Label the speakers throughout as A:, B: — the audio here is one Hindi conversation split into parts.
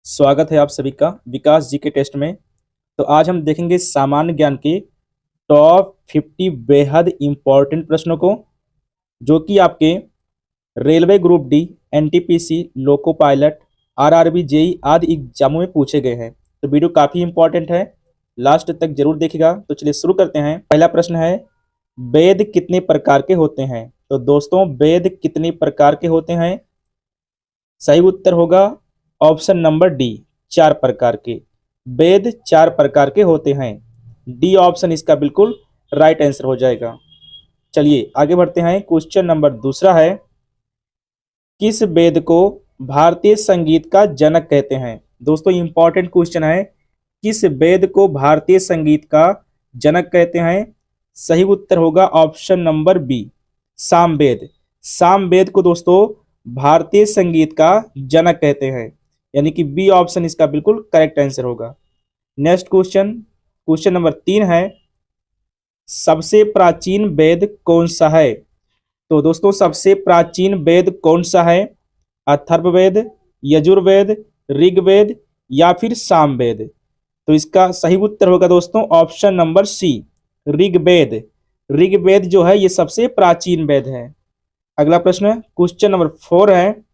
A: स्वागत है आप सभी का विकास जी के टेस्ट में। तो आज हम देखेंगे सामान्य ज्ञान के टॉप 50 बेहद इंपॉर्टेंट प्रश्नों को, जो कि आपके railway group D, NTPC, loco pilot, RRB, JE आदि एग्जामों में पूछे गए हैं। तो वीडियो काफ़ी इंपॉर्टेंट है, लास्ट तक जरूर देखिएगा। तो चलिए शुरू करते हैं। पहला प्रश्न है, वेद कितने प्रकार के होते हैं? तो दोस्तों, वेद कितने प्रकार के होते हैं? सही उत्तर होगा ऑप्शन नंबर डी, 4 प्रकार के। वेद 4 प्रकार के होते हैं। डी ऑप्शन इसका बिल्कुल राइट आंसर हो जाएगा। चलिए आगे बढ़ते हैं। क्वेश्चन नंबर दूसरा है, किस वेद को भारतीय संगीत का जनक कहते हैं? दोस्तों इंपॉर्टेंट क्वेश्चन है, किस वेद को भारतीय संगीत का जनक कहते हैं? सही उत्तर होगा option number B, Samaveda. Samaveda को दोस्तों भारतीय संगीत का जनक कहते हैं, यानी कि बी ऑप्शन इसका बिल्कुल करेक्ट आंसर होगा। नेक्स्ट क्वेश्चन, क्वेश्चन नंबर 3 है, सबसे प्राचीन वेद कौन सा है? तो दोस्तों सबसे प्राचीन वेद कौन सा है? अथर्ववेद, यजुर्वेद, ऋग्वेद या फिर सामवेद? तो इसका सही उत्तर होगा दोस्तों option number C, Rigveda. Rigveda जो है ये सबसे प्राचीन वेद है। अगला प्रश्न, क्वेश्चन नंबर 4 है,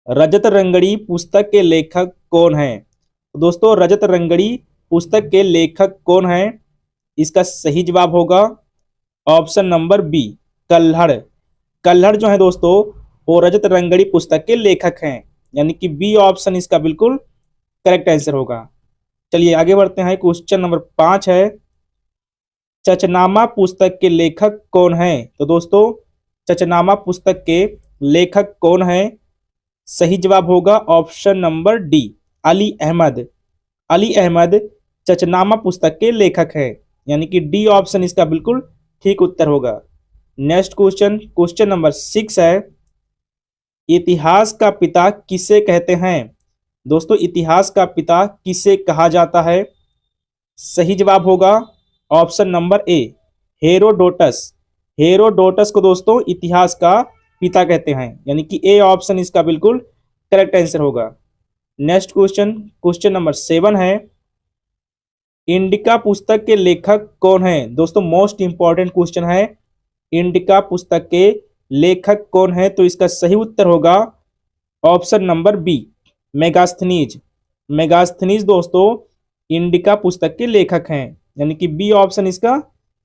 A: रजत रंगड़ी पुस्तक के लेखक कौन है? तो दोस्तों रजत रंगड़ी पुस्तक के लेखक कौन है? इसका सही जवाब होगा ऑप्शन नंबर बी, कल्हड़। कल्हड़ जो है दोस्तों वो रजत रंगड़ी पुस्तक के लेखक हैं, यानी कि बी ऑप्शन इसका बिल्कुल करेक्ट आंसर होगा। चलिए आगे बढ़ते हैं। क्वेश्चन नंबर 5 है, चचनामा पुस्तक के लेखक कौन है? तो दोस्तों चचनामा पुस्तक के लेखक कौन है? सही जवाब होगा option number D, Ali Ahmad. Ali Ahmad Chachnama पुस्तक के लेखक है, यानी कि डी ऑप्शन इसका बिल्कुल ठीक उत्तर होगा। नेक्स्ट क्वेश्चन, क्वेश्चन नंबर 6 है, इतिहास का पिता किसे कहते हैं? दोस्तों इतिहास का पिता किसे कहा जाता है? सही जवाब होगा option number A, Herodotus. Herodotus को दोस्तों इतिहास का पिता कहते हैं, यानी कि ए ऑप्शन इसका बिल्कुल करेक्ट आंसर होगा। नेक्स्ट क्वेश्चन, क्वेश्चन नंबर 7 है, इंडिका पुस्तक के लेखक कौन है? दोस्तों मोस्ट इंपॉर्टेंट क्वेश्चन है, इंडिका पुस्तक के लेखक कौन है? तो इसका सही उत्तर होगा option number B, Megasthenes. Megasthenes दोस्तों इंडिका पुस्तक के लेखक हैं, यानी कि बी ऑप्शन इसका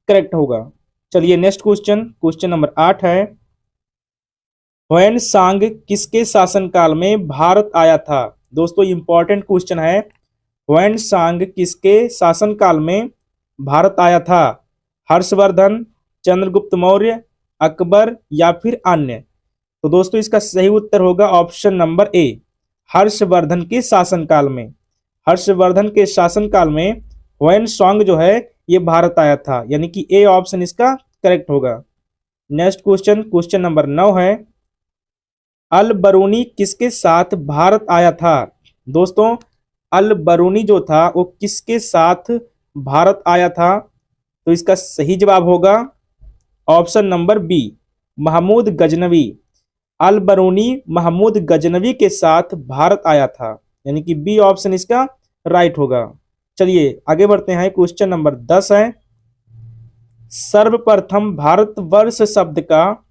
A: करेक्ट होगा। चलिए नेक्स्ट क्वेश्चन, क्वेश्चन नंबर 8 है, ह्वेन सांग किसके शासनकाल में भारत आया था? दोस्तों इंपॉर्टेंट क्वेश्चन है, ह्वेन सांग किसके शासनकाल में भारत आया था? हर्षवर्धन, चंद्रगुप्त मौर्य, अकबर या फिर अन्य? तो दोस्तों इसका सही उत्तर होगा ऑप्शन नंबर ए, हर्षवर्धन के शासनकाल में। हर्षवर्धन के शासनकाल में ह्वेन सांग जो है ये भारत आया था, यानी कि ए ऑप्शन इसका करेक्ट होगा। नेक्स्ट क्वेश्चन, क्वेश्चन नंबर 9 है, अल बरूनी किसके साथ भारत आया था? दोस्तों अल बरूनी जो था वो किसके साथ भारत आया था? तो इसका सही जवाब होगा option number B, Mahmud Ghaznavi. Al Biruni Mahmud Ghaznavi के साथ भारत आया था, यानी कि बी ऑप्शन इसका राइट होगा। चलिए आगे बढ़ते हैं। क्वेश्चन नंबर 10 है, सर्वप्रथम भारतवर्ष शब्द का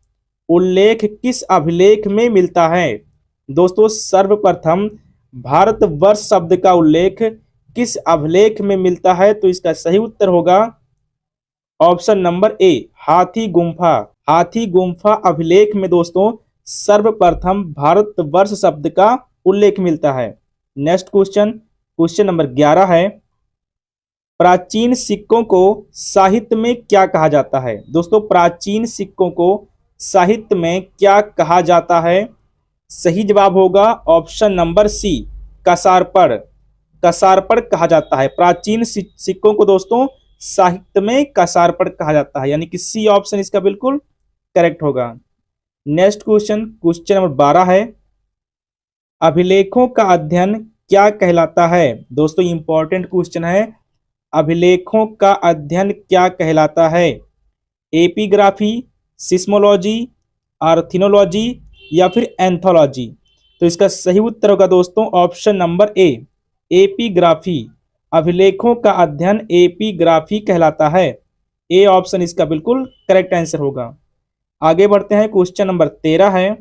A: उल्लेख किस अभिलेख में मिलता है? दोस्तों सर्वप्रथम भारतवर्ष शब्द का उल्लेख किस अभिलेख में मिलता है? तो इसका सही उत्तर होगा ऑप्शन नंबर ए, हाथी गुम्फा। हाथी गुम्फा अभिलेख में दोस्तों सर्वप्रथम भारतवर्ष शब्द का उल्लेख मिलता है। नेक्स्ट क्वेश्चन, क्वेश्चन नंबर 11 है, प्राचीन सिक्कों को साहित्य में क्या कहा जाता है? दोस्तों प्राचीन सिक्कों को साहित्य में क्या कहा जाता है? सही जवाब होगा ऑप्शन नंबर सी, कसारपड़। कसारपड़ कहा जाता है। प्राचीन सिक्कों को दोस्तों साहित्य में कसारपड़ कहा जाता है, यानी कि सी ऑप्शन इसका बिल्कुल करेक्ट होगा। नेक्स्ट क्वेश्चन, क्वेश्चन नंबर 12 है, अभिलेखों का अध्ययन क्या कहलाता है? दोस्तों इंपॉर्टेंट क्वेश्चन है, अभिलेखों का अध्ययन क्या कहलाता है? एपिग्राफी, सिस्मोलॉजी, आर्थिनोलॉजी या फिर एंथोलॉजी? तो इसका सही उत्तर होगा दोस्तों ऑप्शन नंबर ए, एपीग्राफी। अभिलेखों का अध्ययन एपीग्राफी कहलाता है। ए ऑप्शन इसका बिल्कुल करेक्ट आंसर होगा। आगे बढ़ते हैं, क्वेश्चन नंबर 13 है,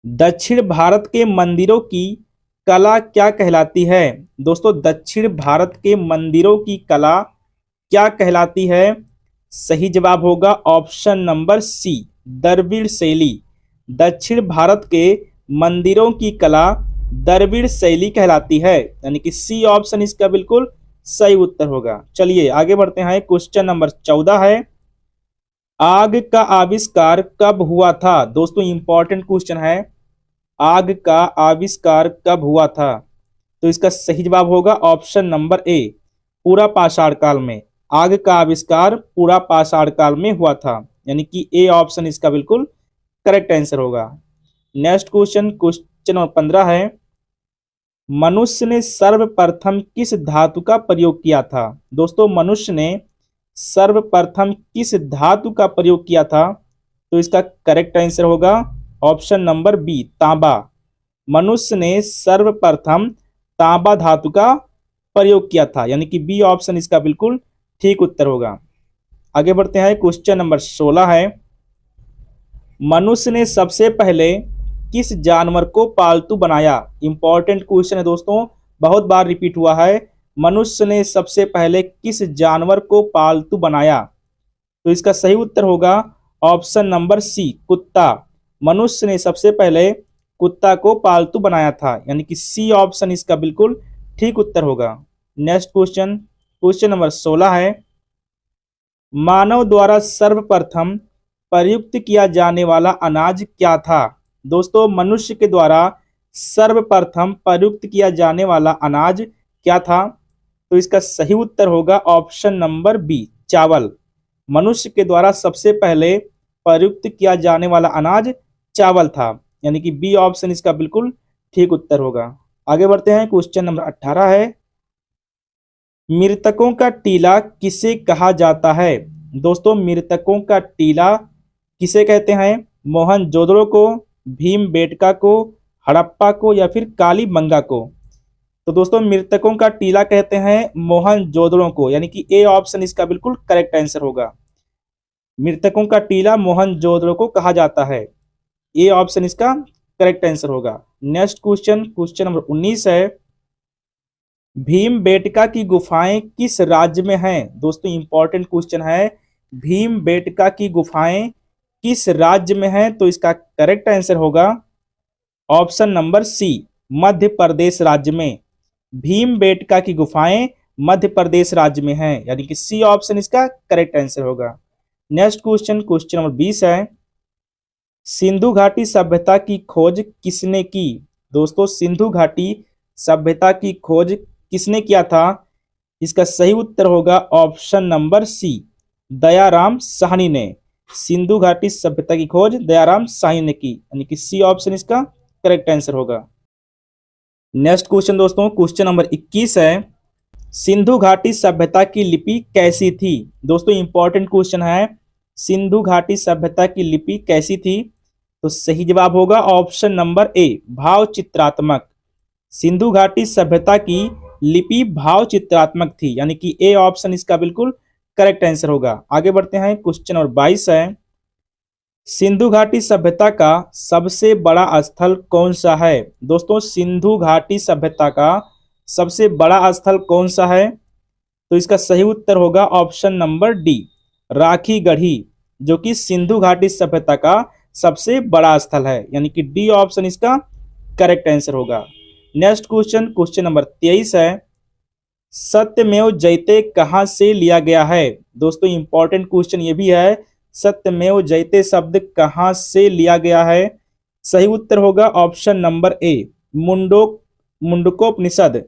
A: दक्षिण भारत के मंदिरों की कला क्या कहलाती है? दोस्तों दक्षिण भारत के मंदिरों की कला क्या कहलाती है? सही जवाब होगा ऑप्शन नंबर सी, द्रविड़ शैली। दक्षिण भारत के मंदिरों की कला द्रविड़ शैली कहलाती है, यानी कि सी ऑप्शन इसका बिल्कुल सही उत्तर होगा। चलिए आगे बढ़ते हैं, क्वेश्चन नंबर 14 है, आग का आविष्कार कब हुआ था? दोस्तों इंपॉर्टेंट क्वेश्चन है, आग का आविष्कार कब हुआ था? तो इसका सही जवाब होगा ऑप्शन नंबर ए, पूरा पाषाण काल में। आग का आविष्कार पूरा पाषाण काल में हुआ था, यानी कि ए ऑप्शन इसका बिल्कुल करेक्ट आंसर होगा। नेक्स्ट क्वेश्चन, क्वेश्चन नंबर 15 है, मनुष्य ने सर्वप्रथम किस धातु का प्रयोग किया था? दोस्तों मनुष्य ने सर्वप्रथम किस धातु का प्रयोग किया था? तो इसका करेक्ट आंसर होगा ऑप्शन नंबर बी, तांबा। मनुष्य ने सर्वप्रथम तांबा धातु का प्रयोग किया था, यानी कि बी ऑप्शन इसका बिल्कुल ठीक उत्तर होगा। आगे बढ़ते हैं, क्वेश्चन नंबर 16 है, मनुष्य ने सबसे पहले किस जानवर को पालतू बनाया? इंपॉर्टेंट क्वेश्चन है दोस्तों, बहुत बार रिपीट हुआ है। मनुष्य ने सबसे पहले किस जानवर को पालतू बनाया? तो इसका सही उत्तर होगा ऑप्शन नंबर सी, कुत्ता। मनुष्य ने सबसे पहले कुत्ता को पालतू बनाया था, यानी कि सी ऑप्शन इसका बिल्कुल ठीक उत्तर होगा। नेक्स्ट क्वेश्चन, क्वेश्चन नंबर 16 है, मानव द्वारा सर्वप्रथम प्रयुक्त किया जाने वाला अनाज क्या था? दोस्तों मनुष्य के द्वारा सर्वप्रथम प्रयुक्त किया जाने वाला अनाज क्या था? तो इसका सही उत्तर होगा ऑप्शन नंबर बी, चावल। मनुष्य के द्वारा सबसे पहले प्रयुक्त किया जाने वाला अनाज चावल था, यानी कि बी ऑप्शन इसका बिल्कुल ठीक उत्तर होगा। आगे बढ़ते हैं, क्वेश्चन नंबर 18 है, मृतकों का टीला किसे कहा जाता है? दोस्तों मृतकों का टीला किसे कहते हैं? मोहनजोदड़ो को, भीमबेटका को, हड़प्पा को, या फिर कालीबंगा को? तो दोस्तों मृतकों का टीला कहते हैं मोहनजोदड़ो को, यानी कि ए ऑप्शन इसका बिल्कुल करेक्ट आंसर होगा। मृतकों का टीला मोहनजोदड़ो को कहा जाता है, ए ऑप्शन इसका करेक्ट आंसर होगा। नेक्स्ट क्वेश्चन, क्वेश्चन नंबर 19 है, भीमबेटका की गुफाएं किस राज्य में हैं? दोस्तों इंपॉर्टेंट क्वेश्चन है, भीमबेटका की गुफाएं किस राज्य में हैं? तो इसका करेक्ट आंसर होगा ऑप्शन नंबर सी, मध्य प्रदेश राज्य में। भीमबेटका की गुफाएं मध्य प्रदेश राज्य में हैं, यानी कि सी ऑप्शन इसका करेक्ट आंसर होगा। नेक्स्ट क्वेश्चन, क्वेश्चन नंबर 20 है, सिंधु घाटी सभ्यता की खोज किसने की? दोस्तों सिंधु घाटी सभ्यता की खोज किसने किया था? इसका सही उत्तर होगा option number C, Dayaram Sahni ने। सिंधु घाटी सभ्यता की खोज दयाराम साहनी ने की, यानी कि सी ऑप्शन इसका करेक्ट आंसर होगा। नेक्स्ट क्वेश्चन दोस्तों, क्वेश्चन नंबर 21 है, सिंधु घाटी सभ्यता की लिपि कैसी थी? दोस्तों इंपॉर्टेंट क्वेश्चन है, सिंधु घाटी सभ्यता की लिपि कैसी थी? तो सही जवाब होगा ऑप्शन नंबर ए, भाव चित्रात्मक। सिंधु घाटी सभ्यता की लिपि भाव चित्रात्मक थी, यानी कि ए ऑप्शन इसका बिल्कुल करेक्ट आंसर होगा। आगे बढ़ते हैं, क्वेश्चन नंबर 22 है, सिंधु घाटी सभ्यता का सबसे बड़ा स्थल कौन सा है? दोस्तों सिंधु घाटी सभ्यता का सबसे बड़ा स्थल कौन सा है? तो इसका सही उत्तर होगा option number D, Rakhi Garhi, जो कि सिंधु घाटी सभ्यता का सबसे बड़ा स्थल है, यानी कि डी ऑप्शन इसका करेक्ट आंसर होगा। नेक्स्ट क्वेश्चन, क्वेश्चन नंबर 23 है, सत्यमेव जयते कहां से लिया गया है? दोस्तों इंपॉर्टेंट क्वेश्चन ये भी है, सत्यमेव जयते शब्द कहां से लिया गया है? सही उत्तर होगा ऑप्शन नंबर ए, मुंडकोपनिषद।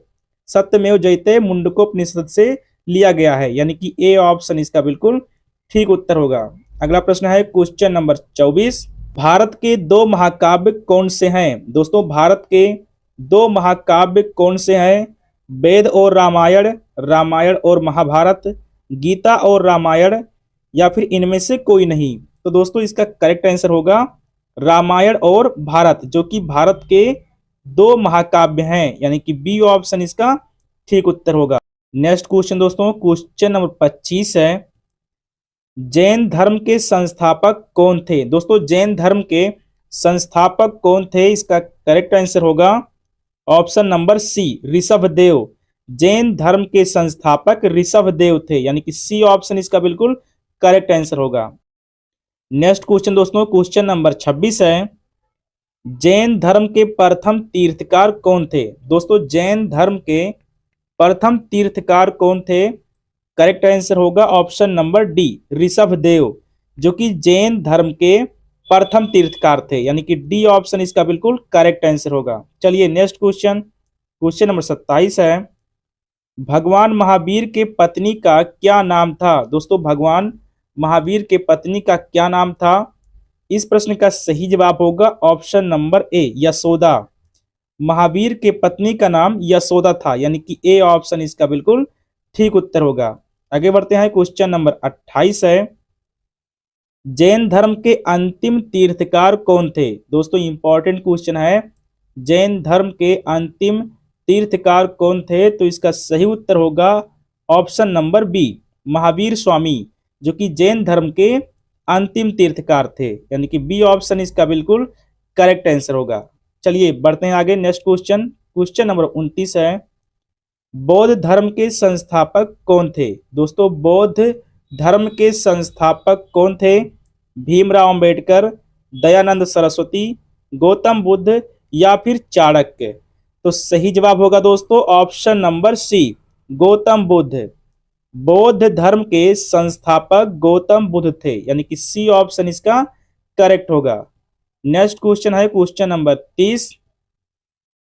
A: सत्यमेव जयते मुंडकोपनिषद से लिया गया है, यानी कि ए ऑप्शन इसका बिल्कुल ठीक उत्तर होगा। अगला प्रश्न है क्वेश्चन नंबर 24, भारत के दो महाकाव्य कौन से हैं? दोस्तों भारत के दो महाकाव्य कौन से हैं? वेद और रामायण, रामायण और महाभारत, गीता और रामायण, या फिर इनमें से कोई नहीं? तो दोस्तों इसका करेक्ट आंसर होगा रामायण और भारत, जो कि भारत के दो महाकाव्य हैं, यानी कि बी ऑप्शन इसका ठीक उत्तर होगा। नेक्स्ट क्वेश्चन दोस्तों, क्वेश्चन नंबर 25 है, जैन धर्म के संस्थापक कौन थे? दोस्तों जैन धर्म के संस्थापक कौन थे? इसका करेक्ट आंसर होगा option number C, Rishabhdev. Jain धर्म के संस्थापक ऋषभदेव थे, यानी कि सी ऑप्शन इसका बिल्कुल करेक्ट आंसर होगा। नेक्स्ट क्वेश्चन दोस्तों, क्वेश्चन नंबर 26 है, जैन धर्म के प्रथम तीर्थकार कौन थे? दोस्तों जैन धर्म के प्रथम तीर्थकार कौन थे? करेक्ट आंसर होगा ऑप्शन नंबर डी, ऋषभदेव, जो कि जैन धर्म के प्रथम तीर्थकार थे, यानी कि डी ऑप्शन इसका बिल्कुल करेक्ट आंसर होगा। चलिए नेक्स्ट क्वेश्चन, क्वेश्चन नंबर 27 है, भगवान महावीर के पत्नी का क्या नाम था? दोस्तों भगवान महावीर के पत्नी का क्या नाम था? इस प्रश्न का सही जवाब होगा option number A, Yashoda. Mahavir के पत्नी का नाम यशोदा था, यानी कि ए ऑप्शन इसका बिल्कुल ठीक उत्तर होगा। आगे बढ़ते हैं, क्वेश्चन नंबर 28 है, जैन धर्म के अंतिम तीर्थकार कौन थे? दोस्तों इंपॉर्टेंट क्वेश्चन है, जैन धर्म के अंतिम तीर्थकार कौन थे? तो इसका सही उत्तर होगा option number B, Mahavir Swami, जो कि जैन धर्म के अंतिम तीर्थकार थे, यानी कि बी ऑप्शन इसका बिल्कुल करेक्ट आंसर होगा। चलिए बढ़ते हैं आगे, नेक्स्ट क्वेश्चन, क्वेश्चन नंबर 29 है, बौद्ध धर्म के संस्थापक कौन थे? दोस्तों बौद्ध धर्म के संस्थापक कौन थे? भीमराव अंबेडकर, दयानंद सरस्वती, गौतम बुद्ध या फिर चाणक्य? तो सही जवाब होगा दोस्तों option number C, Gautam Buddha. Bauddha धर्म के संस्थापक गौतम बुद्ध थे, यानी कि सी ऑप्शन इसका करेक्ट होगा। नेक्स्ट क्वेश्चन है question number 30,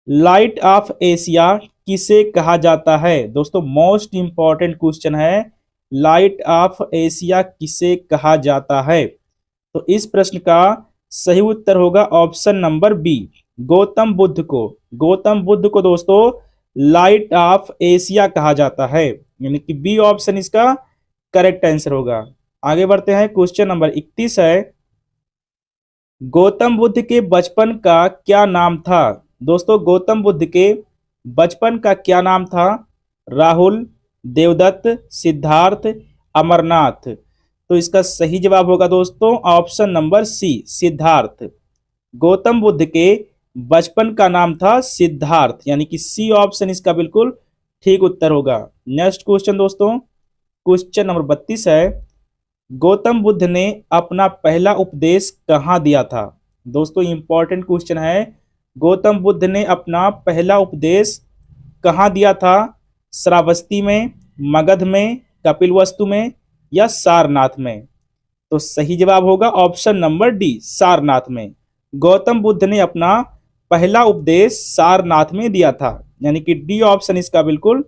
A: light of Asia किसे कहा जाता है? दोस्तों मोस्ट इंपॉर्टेंट क्वेश्चन है, लाइट ऑफ एशिया किसे कहा जाता है? तो इस प्रश्न का सही उत्तर होगा option number B, Gautam Buddha को। गौतम बुद्ध को दोस्तों लाइट ऑफ एशिया कहा जाता है, यानी कि बी ऑप्शन इसका करेक्ट आंसर होगा। आगे बढ़ते हैं, क्वेश्चन नंबर 31 है, गौतम बुद्ध के बचपन का क्या नाम था? दोस्तों गौतम बुद्ध के बचपन का क्या नाम था? राहुल, देवदत्त, सिद्धार्थ, अमरनाथ? तो इसका सही जवाब होगा दोस्तों option number C, Siddharth. Gautam Buddha के बचपन का नाम था सिद्धार्थ, यानी कि सी ऑप्शन इसका बिल्कुल ठीक उत्तर होगा। नेक्स्ट क्वेश्चन दोस्तों, क्वेश्चन नंबर 32 है, गौतम बुद्ध ने अपना पहला उपदेश कहाँ दिया था? दोस्तों इंपॉर्टेंट क्वेश्चन है, गौतम बुद्ध ने अपना पहला उपदेश कहाँ दिया था? श्रावस्ती में, मगध में, कपिलवस्तु में या सारनाथ में? तो सही जवाब होगा ऑप्शन नंबर डी, सारनाथ में। गौतम बुद्ध ने अपना पहला उपदेश सारनाथ में दिया था, यानी कि डी ऑप्शन इसका बिल्कुल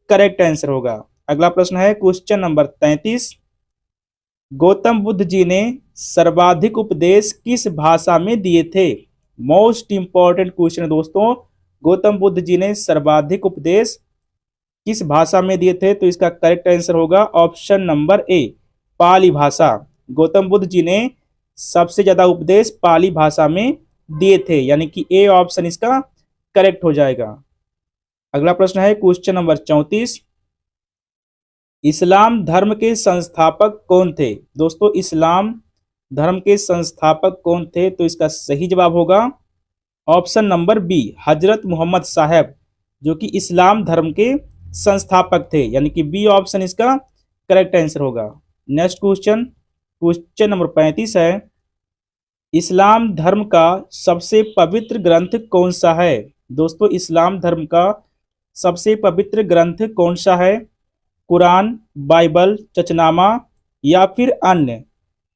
A: करेक्ट आंसर होगा। अगला प्रश्न है क्वेश्चन नंबर 33, गौतम बुद्ध जी ने सर्वाधिक उपदेश किस भाषा में दिए थे? मोस्ट इंपॉर्टेंट क्वेश्चन है दोस्तों, गौतम बुद्ध जी ने सर्वाधिक उपदेश किस भाषा में दिए थे? तो इसका करेक्ट आंसर होगा ऑप्शन नंबर ए, पाली भाषा। गौतम बुद्ध जी ने सबसे ज्यादा उपदेश पाली भाषा में दिए थे, यानी कि ए ऑप्शन इसका करेक्ट हो जाएगा। अगला प्रश्न है क्वेश्चन नंबर 34, इस्लाम धर्म के संस्थापक कौन थे? दोस्तों इस्लाम धर्म के संस्थापक कौन थे? तो इसका सही जवाब होगा ऑप्शन नंबर बी, हजरत मोहम्मद साहब, जो कि इस्लाम धर्म के संस्थापक थे, यानी कि बी ऑप्शन इसका करेक्ट आंसर होगा। नेक्स्ट क्वेश्चन, क्वेश्चन नंबर 35 है, इस्लाम धर्म का सबसे पवित्र ग्रंथ कौन सा है? दोस्तों इस्लाम धर्म का सबसे पवित्र ग्रंथ कौन सा है? कुरान, बाइबल, चचनामा या फिर अन्य?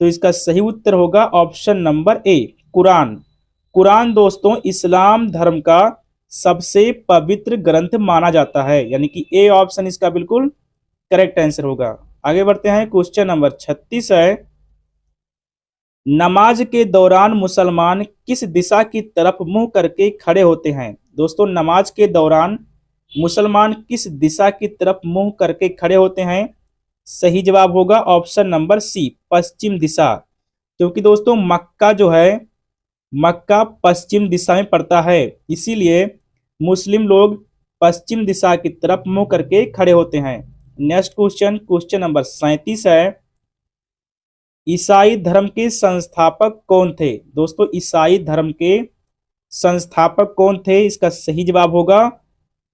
A: तो इसका सही उत्तर होगा option number A, Quran. Quran दोस्तों इस्लाम धर्म का सबसे पवित्र ग्रंथ माना जाता है, यानी कि ए ऑप्शन इसका बिल्कुल करेक्ट आंसर होगा। आगे बढ़ते हैं, क्वेश्चन नंबर 36 है, नमाज के दौरान मुसलमान किस दिशा की तरफ मुंह करके खड़े होते हैं? दोस्तों नमाज के दौरान मुसलमान किस दिशा की तरफ मुंह करके खड़े होते हैं? सही जवाब होगा ऑप्शन नंबर सी, पश्चिम दिशा, क्योंकि दोस्तों मक्का जो है मक्का पश्चिम दिशा में पड़ता है, इसीलिए मुस्लिम लोग पश्चिम दिशा की तरफ मुंह करके खड़े होते हैं। नेक्स्ट क्वेश्चन, क्वेश्चन नंबर 37 है, ईसाई धर्म के संस्थापक कौन थे? दोस्तों ईसाई धर्म के संस्थापक कौन थे? इसका सही जवाब होगा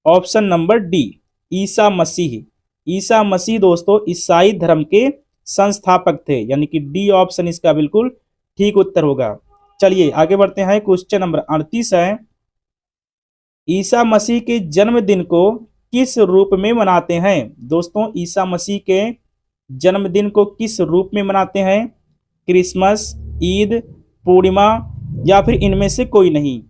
A: option number D, Isa Masih. Isa Masih दोस्तों ईसाई धर्म के संस्थापक थे, यानी कि डी ऑप्शन इसका बिल्कुल ठीक उत्तर होगा। चलिए आगे बढ़ते हैं, क्वेश्चन नंबर 38 है, ईसा मसीह के जन्मदिन को किस रूप में मनाते हैं? दोस्तों ईसा मसीह के जन्मदिन को किस रूप में मनाते हैं? क्रिसमस, ईद, पूर्णिमा या फिर इनमें से कोई नहीं?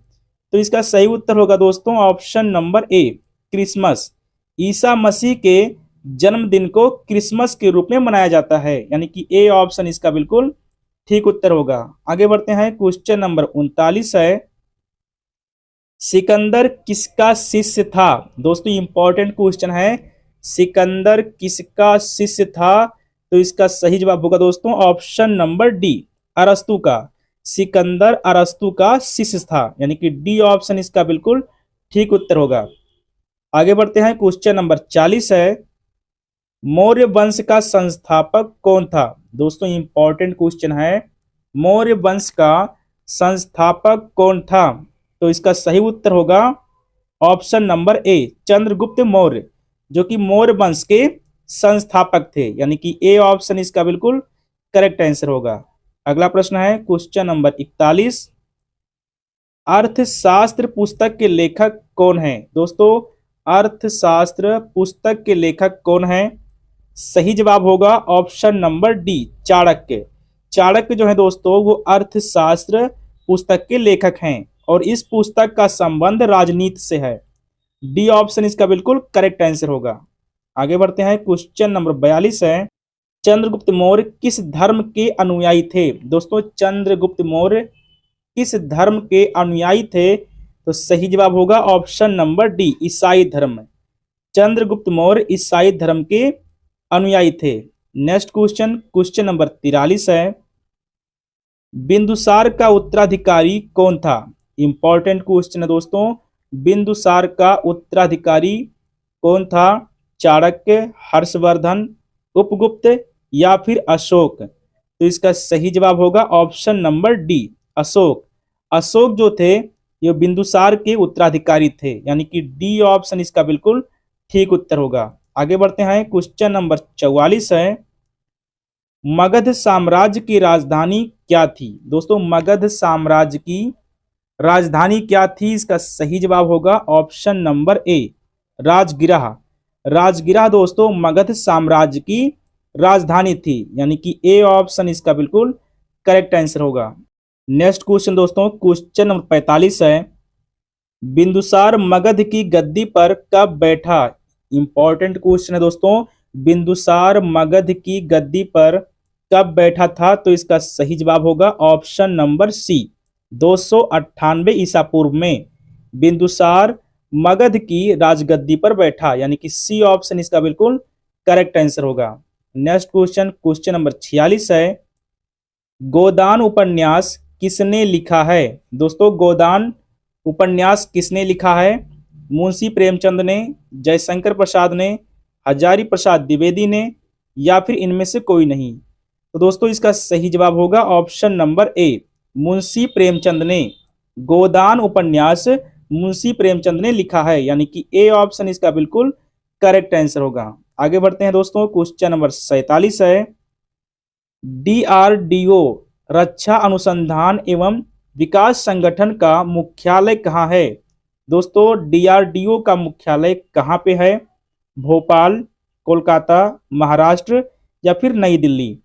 A: तो इसका सही उत्तर होगा दोस्तों option number A, Christmas. Isa Masih के जन्मदिन को क्रिसमस के रूप में मनाया जाता है, यानी कि ए ऑप्शन इसका बिल्कुल ठीक उत्तर होगा। आगे बढ़ते हैं, क्वेश्चन नंबर 39 है, सिकंदर किसका शिष्य था? दोस्तों इंपॉर्टेंट क्वेश्चन है, सिकंदर किसका शिष्य था? तो इसका सही जवाब होगा दोस्तों ऑप्शन नंबर डी, अरस्तु का। सिकंदर अरस्तु का शिष्य था, यानी कि डी ऑप्शन इसका बिल्कुल ठीक उत्तर होगा। आगे बढ़ते हैं, क्वेश्चन नंबर 40 है, मौर्य वंश का संस्थापक कौन था? दोस्तों इंपॉर्टेंट क्वेश्चन है, मौर्य वंश का संस्थापक कौन था? तो इसका सही उत्तर होगा option number A, Chandragupta Maurya, जो कि मौर्य वंश के संस्थापक थे, यानी कि ए ऑप्शन इसका बिल्कुल करेक्ट आंसर होगा। अगला प्रश्न है, क्वेश्चन नंबर 41, अर्थशास्त्र पुस्तक के लेखक कौन है? दोस्तों अर्थशास्त्र पुस्तक के लेखक कौन है? सही जवाब होगा option number D, Chanakya. Chanakya जो है दोस्तों वो अर्थशास्त्र पुस्तक के लेखक हैं और इस पुस्तक का संबंध राजनीति से है। डी ऑप्शन इसका बिल्कुल करेक्ट आंसर होगा। आगे बढ़ते हैं, क्वेश्चन नंबर 42 है, चंद्रगुप्त मौर्य किस धर्म के अनुयायी थे? दोस्तों चंद्रगुप्त मौर्य किस धर्म के अनुयायी थे? तो सही जवाब होगा ऑप्शन नंबर डी, ईसाई धर्म। चंद्रगुप्त मौर्य ईसाई धर्म के अनुयायी थे। नेक्स्ट क्वेश्चन, क्वेश्चन नंबर 43 है, बिंदुसार का उत्तराधिकारी कौन था? इंपॉर्टेंट क्वेश्चन है दोस्तों, बिंदुसार का उत्तराधिकारी कौन था? चाणक्य, हर्षवर्धन, उपगुप्त या फिर अशोक? तो इसका सही जवाब होगा option number D, Ashok. Ashok जो थे ये बिंदुसार के उत्तराधिकारी थे, यानी कि डी ऑप्शन इसका बिल्कुल ठीक उत्तर होगा। आगे बढ़ते हैं, क्वेश्चन नंबर 44 है, मगध साम्राज्य की राजधानी क्या थी? दोस्तों मगध साम्राज्य की राजधानी क्या थी? इसका सही जवाब होगा option number A, Rajgir. Rajgir दोस्तों मगध साम्राज्य की राजधानी थी, यानी कि ए ऑप्शन इसका बिल्कुल करेक्ट आंसर होगा। नेक्स्ट क्वेश्चन दोस्तों, क्वेश्चन नंबर 45 है, बिंदुसार मगध की गद्दी पर कब बैठा? इंपॉर्टेंट क्वेश्चन है दोस्तों, बिंदुसार मगध की गद्दी पर कब बैठा था? तो इसका सही जवाब होगा ऑप्शन नंबर सी, 298 ईसा पूर्व में बिंदुसार मगध की राजगद्दी पर बैठा, यानी कि सी ऑप्शन इसका बिल्कुल करेक्ट आंसर होगा। नेक्स्ट क्वेश्चन, क्वेश्चन नंबर 46 है, गोदान उपन्यास किसने लिखा है? दोस्तों गोदान उपन्यास किसने लिखा है? मुंशी प्रेमचंद ने, जयशंकर प्रसाद ने, हजारी प्रसाद द्विवेदी ने या फिर इनमें से कोई नहीं? तो दोस्तों इसका सही जवाब होगा option number A, Munshi Premchand ने। गोदान उपन्यास मुंशी प्रेमचंद ने लिखा है, यानी कि ए ऑप्शन इसका बिल्कुल करेक्ट आंसर होगा। आगे बढ़ते हैं दोस्तों, क्वेश्चन नंबर 47 है, डीआरडीओ रक्षा अनुसंधान एवं विकास संगठन का मुख्यालय कहाँ है? दोस्तों डीआरडीओ का मुख्यालय कहाँ पे है? भोपाल, कोलकाता, महाराष्ट्र या फिर नई दिल्ली?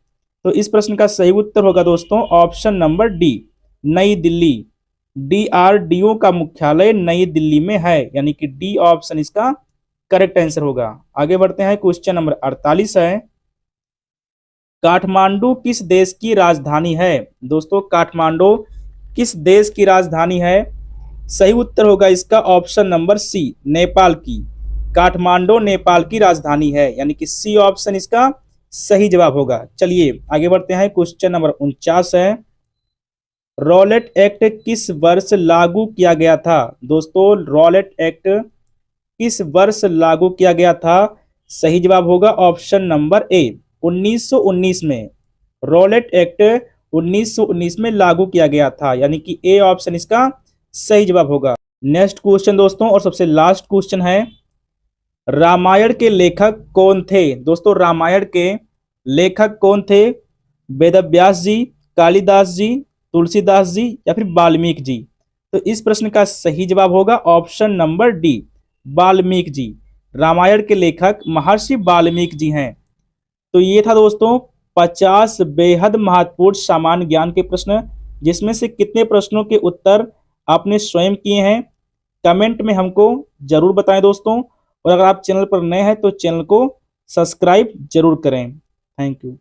A: तो इस प्रश्न का सही उत्तर होगा दोस्तों ऑप्शन नंबर डी, नई दिल्ली। डीआरडीओ का मुख्यालय नई दिल्ली में है, यानी कि डी ऑप्शन इसका करेक्ट आंसर होगा। आगे बढ़ते हैं, क्वेश्चन नंबर 48 है, काठमांडू किस देश की राजधानी है? दोस्तों काठमांडू किस देश की राजधानी है? सही उत्तर होगा इसका ऑप्शन नंबर सी, नेपाल की। काठमांडू नेपाल की राजधानी है, यानी कि सी ऑप्शन इसका सही जवाब होगा। चलिए आगे बढ़ते हैं, क्वेश्चन नंबर 49 है, रॉलेट एक्ट किस वर्ष लागू किया गया था? दोस्तों रॉलेट एक्ट किस वर्ष लागू किया गया था? सही जवाब होगा ऑप्शन नंबर ए 1919 में। रॉलेट एक्ट 1919 में लागू किया गया था, यानी कि ए ऑप्शन इसका सही जवाब होगा। नेक्स्ट क्वेश्चन दोस्तों और सबसे लास्ट क्वेश्चन है, रामायण के लेखक कौन थे? दोस्तों रामायण के लेखक कौन थे? वेदव्यास जी, कालिदास जी, तुलसीदास जी या फिर वाल्मीकि जी? तो इस प्रश्न का सही जवाब होगा option number D Valmiki ji. Ramayan के लेखक महर्षि वाल्मीकि जी हैं। तो ये था दोस्तों 50 बेहद महत्वपूर्ण सामान्य ज्ञान के प्रश्न, जिसमें से कितने प्रश्नों के उत्तर आपने स्वयं किए हैं कमेंट में हमको जरूर बताएं दोस्तों। और अगर आप चैनल पर नए हैं तो चैनल को सब्सक्राइब जरूर करें। Thank you.